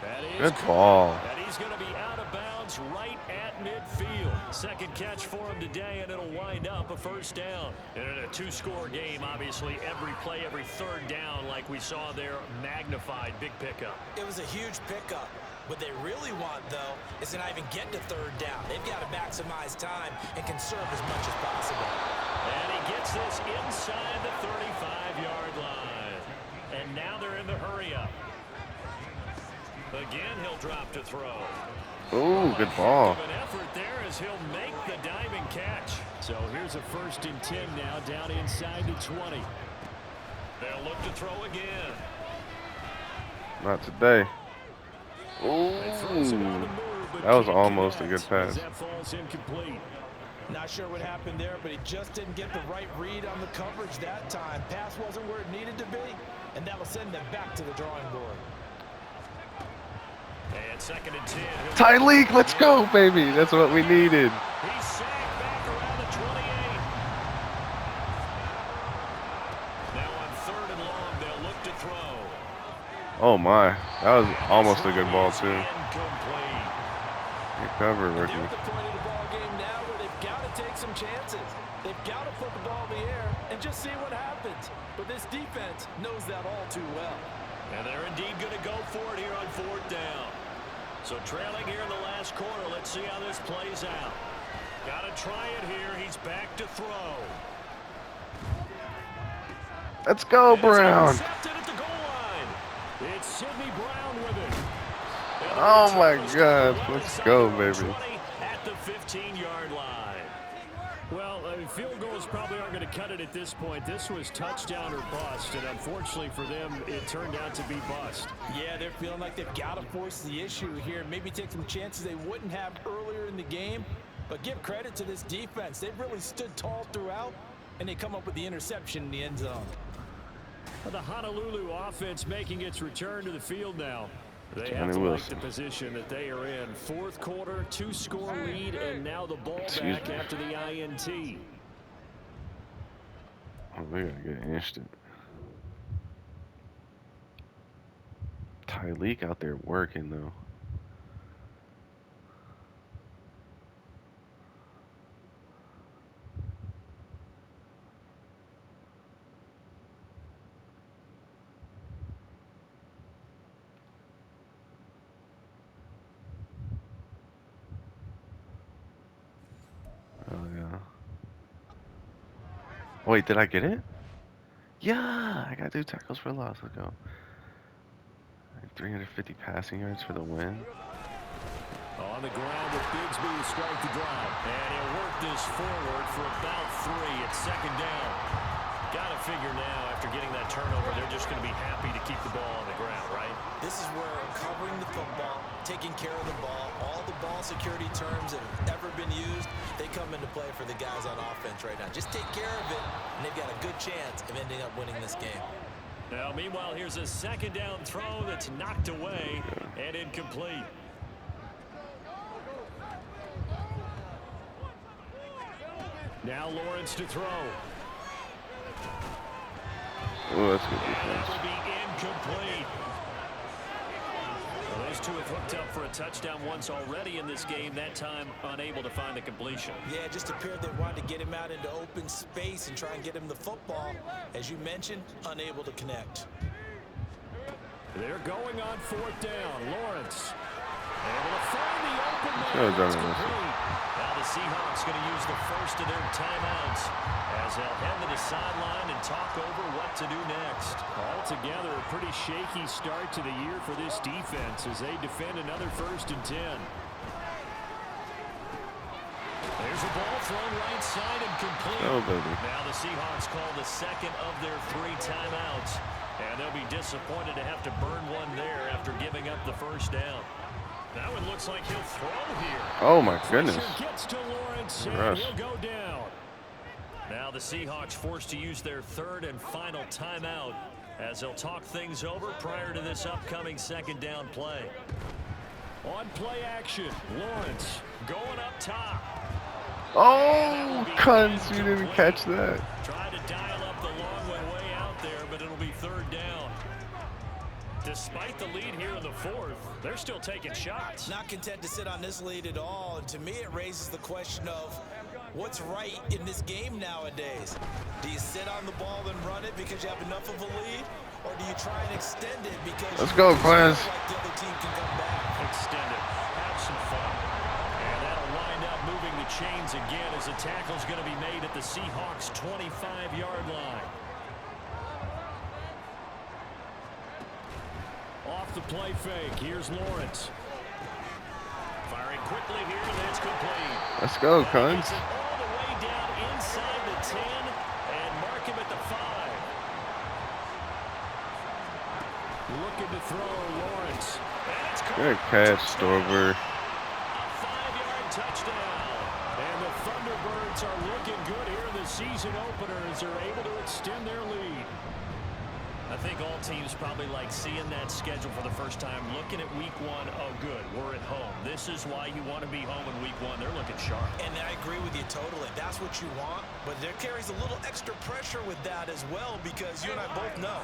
That is good ball. And he's going to be out of bounds right at midfield. 2nd catch for him today, and it'll wind up a 1st down. And in a 2-score game, obviously, every play, every 3rd down, like we saw there, magnified, big pickup. It was a huge pickup. What they really want, though, is to not even get to 3rd down. They've got to maximize time and conserve as much as possible. And he gets this inside the 35-yard line. And now they're in the hurry-up. Again, he'll drop to throw. Ooh, good ball. An effort there as he'll make the diving catch. So here's a 1st and 10 now, down inside the 20. They'll look to throw again. Not today. Ooh, that was almost a good pass. That falls incomplete. Not sure what happened there, but he just didn't get the right read on the coverage that time. Pass wasn't where it needed to be, and that'll send them back to the drawing board. And 2nd and 10. Tyleek, let's go, baby. That's what we needed. He's sacked back around the 28. Now on 3rd and long, they'll look to throw. Oh my, that was almost a good ball too. Good cover, rookie. They're at the point of the ball game now where they've got to take some chances. They've got to put the ball in the air and just see what happens. But this defense knows that all too well. And they're indeed going to go for it here on 4th down. So trailing here in the last quarter, let's see how this plays out. Got to try it here. He's back to throw. Let's go, Brown. It's Sidney Brown with it. Oh my God, let's go, baby. At the 15-yard line. Well, field goals probably aren't going to cut it at this point. This was touchdown or bust, and unfortunately for them, it turned out to be bust. Yeah, they're feeling like they've got to force the issue here. Maybe take some chances they wouldn't have earlier in the game. But give credit to this defense. They've really stood tall throughout, and they come up with the interception in the end zone. The Honolulu offense making its return to the field now. They have to like the position that they are in. 4th quarter, 2-score lead, and now the ball back after the INT. Oh, they gotta get instant. Tyreek out there working though. Oh yeah. Wait, did I get it? Yeah, I got 2 tackles for loss. Let's go. 350 passing yards for the win. On the ground with Bigsby to start the drive. And he'll work this forward for about 3 at second down. Got to figure now, after getting that turnover, they're just going to be happy to keep the ball on the ground, right? This is where covering the football, taking care of the ball, all the ball security terms that have ever been used, they come into play for the guys on offense right now. Just take care of it, and they've got a good chance of ending up winning this game. Now, meanwhile, here's a second down throw that's knocked away and incomplete. Now Lawrence to throw. Oh, that's good And that defense. will be incomplete. Well, those two have hooked up for a touchdown once already in this game, that time unable to find the completion. Yeah, it just appeared they wanted to get him out into open space and try and get him the football. As you mentioned, unable to connect. They're going on 4th down. Lawrence able to find the open Sure, man. It's Donovan. complete. Now the Seahawks going to use the first of their timeouts as they'll head to the sideline and talk over what to do next. Altogether, a pretty shaky start to the year for this defense as they defend another 1st and 10. There's a ball thrown right side and complete. Oh, baby. Now the Seahawks call the second of their 3 timeouts. And they'll be disappointed to have to burn one there after giving up the 1st down. That one looks like he'll throw here. Oh my goodness. Pressure gets to Lawrence and Rush. he'll go down. Now the Seahawks forced to use their 3rd and final timeout as they'll talk things over prior to this upcoming 2nd down play. On play action, Lawrence going up top. Oh, cunts, you didn't catch that. Trying to dial up the long way out there, but it'll be 3rd down. Despite the lead here in the 4th, they're still taking shots. Not content to sit on this lead at all, and to me it raises the question of what's right in this game nowadays. Do you sit on the ball and run it because you have enough of a lead, or do you try and extend it because Let's go, class. like the other team can come back? Extend it. Have some fun. And that'll wind up moving the chains again as the tackle's going to be made at the Seahawks' 25-yard line. Off the play fake. Here's Lawrence. Firing quickly here, and it's complete. Let's go, Gets cunts. it all the way down inside the 10 and mark him at the 5. Looking to throw Lawrence. And it's caught. Good catch, Storber. A 5-yard touchdown. And the Thunderbirds are looking good here in the season opener as they're able to extend their lead. I think all teams probably like seeing that schedule for the first time, looking at week 1. Oh, good, we're at home. This is why you want to be home in week 1. They're looking sharp. And I agree with you totally. That's what you want, but there carries a little extra pressure with that as well, because you and I both know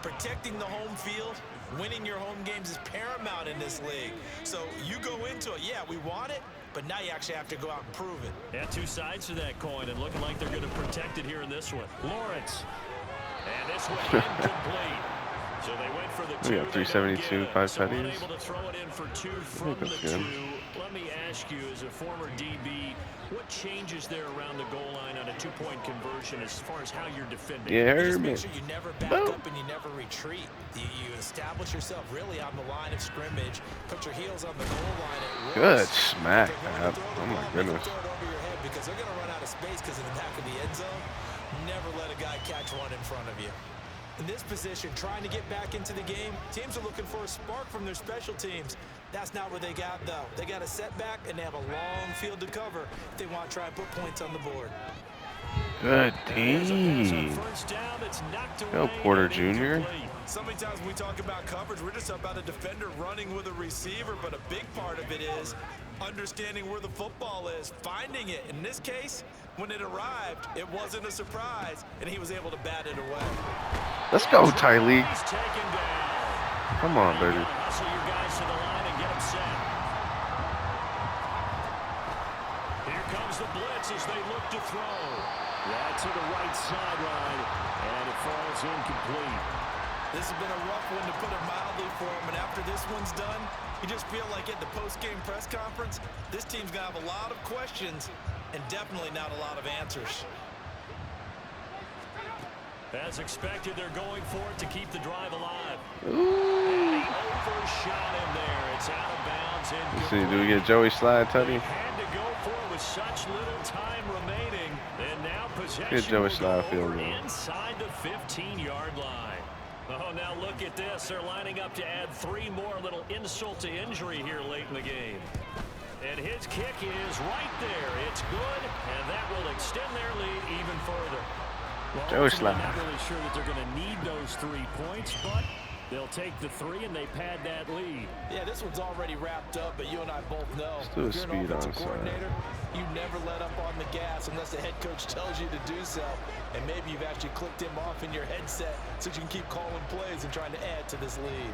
protecting the home field, winning your home games is paramount in this league. So you go into it, yeah, we want it, but now you actually have to go out and prove it. Yeah, 2 sides to that coin, and looking like they're going to protect it here in this one. Lawrence. And this one incomplete. So they went for the 2. We got 372, 5 so tutties. unable to throw it in for 2 from the that's 2. good. Let me ask you, as a former DB, what changes there around the goal line on a 2-point conversion as far as how you're defending? Yeah, Just man. make sure you never back Boom. up and you never retreat. You establish yourself really on the line of scrimmage, put your heels on the goal line at Good worst. smack, If they want Ab. to throw the Oh my ball, goodness. throw it over your head because they're going to run out of space because of the back of the end zone. Never let a guy catch one in front of you. In this position, trying to get back into the game, teams are looking for a spark from their special teams. That's not what they got, though. They got a setback, and they have a long field to cover if they want to try and put points on the board. Good There's a pass on team. first down that's knocked Go, away Porter and Jr. incomplete. So many times when we talk about coverage, we're just about a defender running with a receiver, but a big part of it is understanding where the football is, finding it. In this case, when it arrived, it wasn't a surprise, and he was able to bat it away. Let's go, Tyreek. He's taken down. Come on, baby. Hustle your guys to the line and get them set. Here comes the blitz as they look to throw. That to the right sideline, and it falls incomplete. This has been a rough one, to put it mildly, for him. And after this one's done, you just feel like at the post-game press conference, this team's going to have a lot of questions and definitely not a lot of answers. As expected, they're going for it to keep the drive alive. Ooh. And he overshot him there. It's out of bounds. Let's see, do we get Joey Slide, Teddy? Had to go for it with such little time remaining. And now possession Get Joey will Slide go field over goal. inside the 15-yard line. Oh, now look at this. They're lining up to add 3 more. Little insult to injury here late in the game. And his kick is right there. It's good, and that will extend their lead even further. Well, Joey ultimately, Slide. not really sure that they're going to need those 3 points, but they'll take the 3 and they pad that lead. Yeah, this one's already wrapped up, but you and I both know, Let's do a if you're an speed offensive onside. coordinator, you never let up on the gas unless the head coach tells you to do so. And maybe you've actually clicked him off in your headset so you can keep calling plays and trying to add to this lead.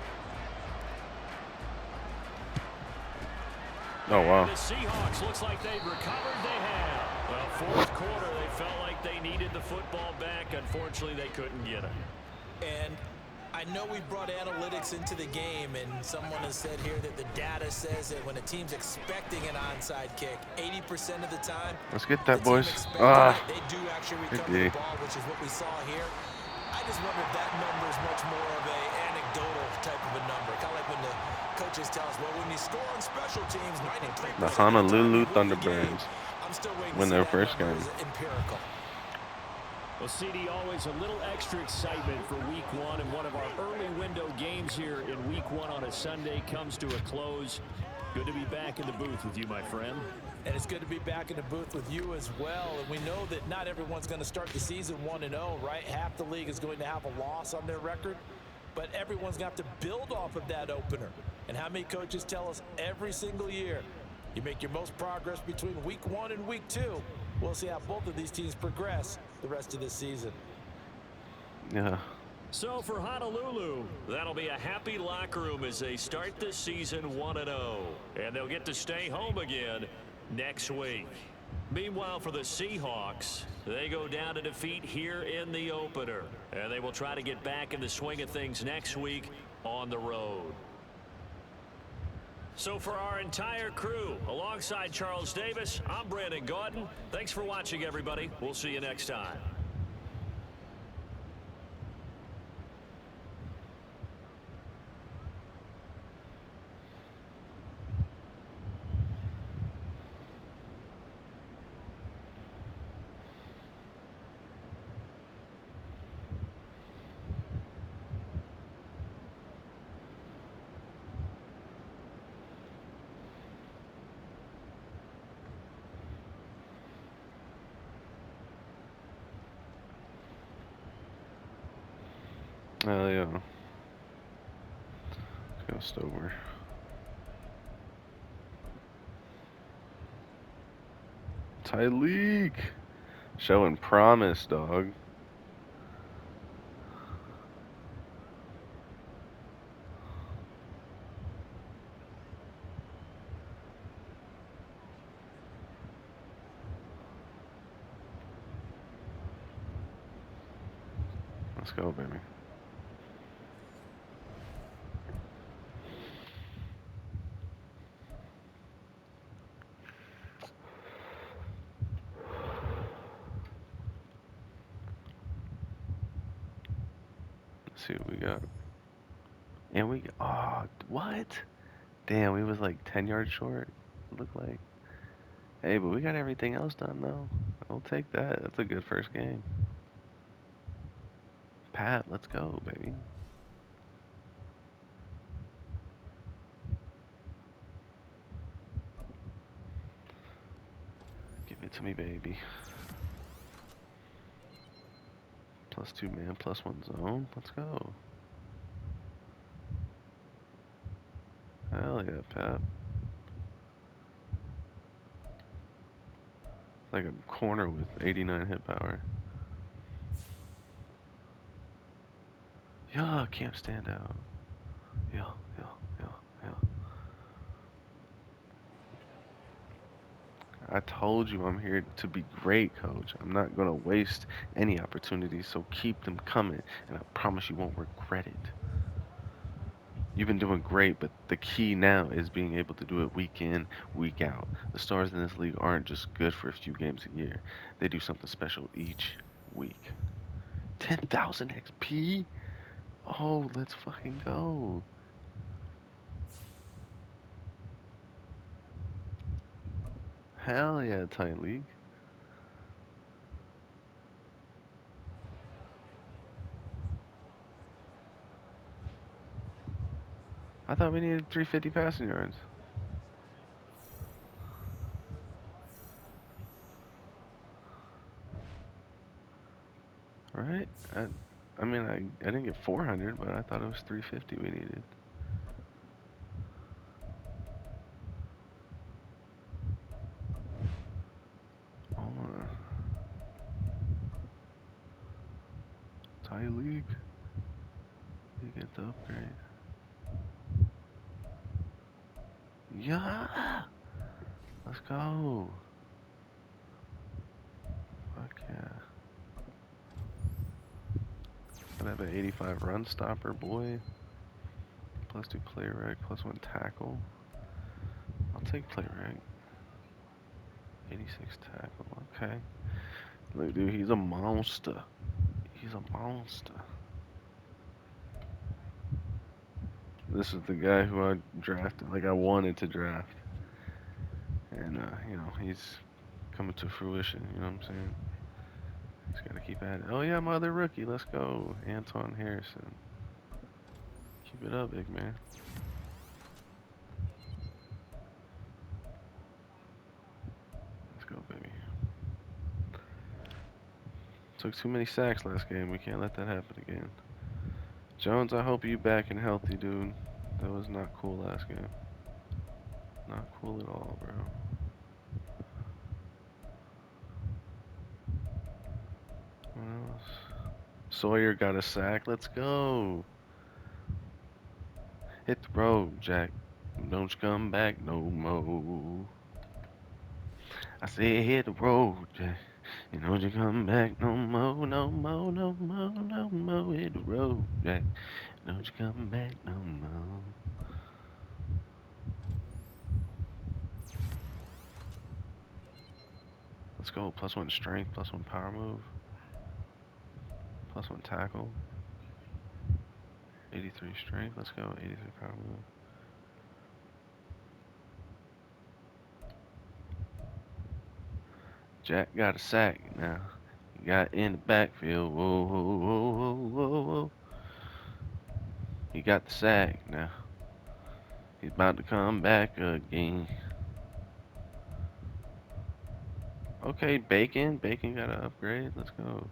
Oh, wow. The Seahawks looks like they've recovered. They have. Well, fourth quarter, they felt like they needed the football back. Unfortunately, they couldn't get it. And I know we brought analytics into the game, and someone has said here that the data says that when a team's expecting an onside kick, 80% of the time, Let's get that, the team boys. expecting Ah. it, they do actually Good recover D. the ball, which is what we saw here. I just wonder if that number is much more of a anecdotal type of a number. Kind of like when the coaches tell us, well, when you score on special teams, 93% The of the time Honolulu you win the game. Thunderbirds I'm still waiting to win see their that first number game. is empirical. Well, CD, always a little extra excitement for week 1, and one of our early window games here in week 1 on a Sunday comes to a close. Good to be back in the booth with you, my friend. And it's good to be back in the booth with you as well. And we know that not everyone's going to start the season 1-0, right? Half the league is going to have a loss on their record. But everyone's going to have to build off of that opener. And how many coaches tell us every single year, you make your most progress between week 1 and week 2. We'll see how both of these teams progress the rest of this season. Yeah. So for Honolulu, that'll be a happy locker room as they start this season 1-0. And they'll get to stay home again next week. Meanwhile, for the Seahawks, they go down to defeat here in the opener. And they will try to get back in the swing of things next week on the road. So for our entire crew, alongside Charles Davis, I'm Brandon Gaudin. Thanks for watching, everybody. We'll see you next time. Hell yeah. Let's go Stover. Tyleek. Showing promise, dog. Let's go, baby. Let's see what we got. And we, oh, what? Damn, we was like 10 yards short. It looked like. Hey, but we got everything else done though. I'll take that. That's a good first game. Pat, let's go, baby. Give it to me, baby. +2 man, +1 zone. Let's go. Hell yeah, Pat. Like a corner with 89 hit power. Yeah, can't stand out. Yeah. I told you I'm here to be great, coach. I'm not going to waste any opportunities, so keep them coming, and I promise you won't regret it. You've been doing great, but the key now is being able to do it week in, week out. The stars in this league aren't just good for a few games a year. They do something special each week. 10,000 XP? Oh, let's fucking go. Hell yeah, Titan League. I thought we needed 350 passing yards. Right? I mean, I didn't get 400, but I thought it was 350 we needed. Oh, Thai League. You get the upgrade. Yeah! Let's go. Fuck yeah. Gonna have an 85 run stopper, boy. Plus 2 play rec, plus 1 tackle. I'll take play rec. 86 tackle, okay. Look, dude, he's a monster. He's a monster. This is the guy who I drafted, like I wanted to draft. And, you know, he's coming to fruition, you know what I'm saying? Just gotta keep at it. Oh yeah, my other rookie, let's go. Anton Harrison. Keep it up, big man. Let's go, baby. Took too many sacks last game. We can't let that happen again. Jones, I hope you back and healthy, dude. That was not cool last game. Not cool at all, bro. What else? Sawyer got a sack. Let's go. Hit the road, Jack. Don't you come back no more. I said hit the road, Jack. You don't you come back no more, no more, no more, no more. Hit the road, Jack. Don't you come back no more. Let's go. Plus 1 strength, plus 1 power move, plus 1 tackle. 83 strength. Let's go. 83 power move. Jack got a sack now. He got in the backfield. Whoa, whoa, whoa, whoa, whoa, whoa. He got the sack now. He's about to come back again. Okay, Bacon. Bacon got an upgrade. Let's go.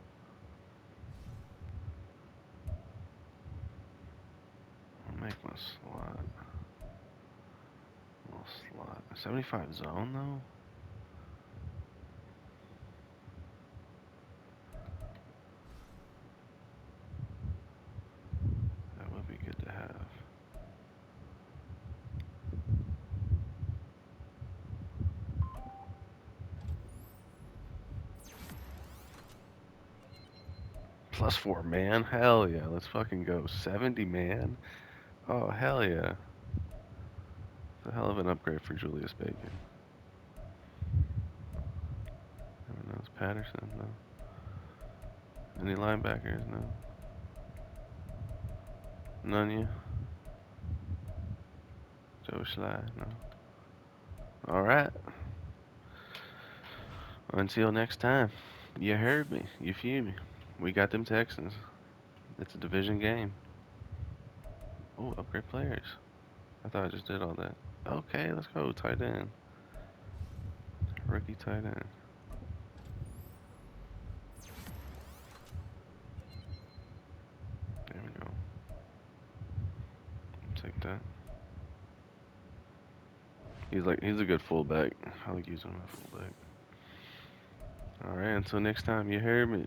I'll make my slot. Little slot. 75 zone though? That would be good to have. Plus 4 man? Hell yeah. Let's fucking go. 70 man? Oh, hell yeah. It's a hell of an upgrade for Julius Bacon. Everyone knows Patterson, no. Any linebackers, no. None of you? Joe Schley, no. Alright. Until next time. You heard me. You feel me. We got them Texans. It's a division game. Oh, upgrade players. I thought I just did all that. Okay, let's go. Tight end. Rookie tight end. There we go. Take that. He's a good fullback. I like using him as a fullback. Alright, until next time, you heard me.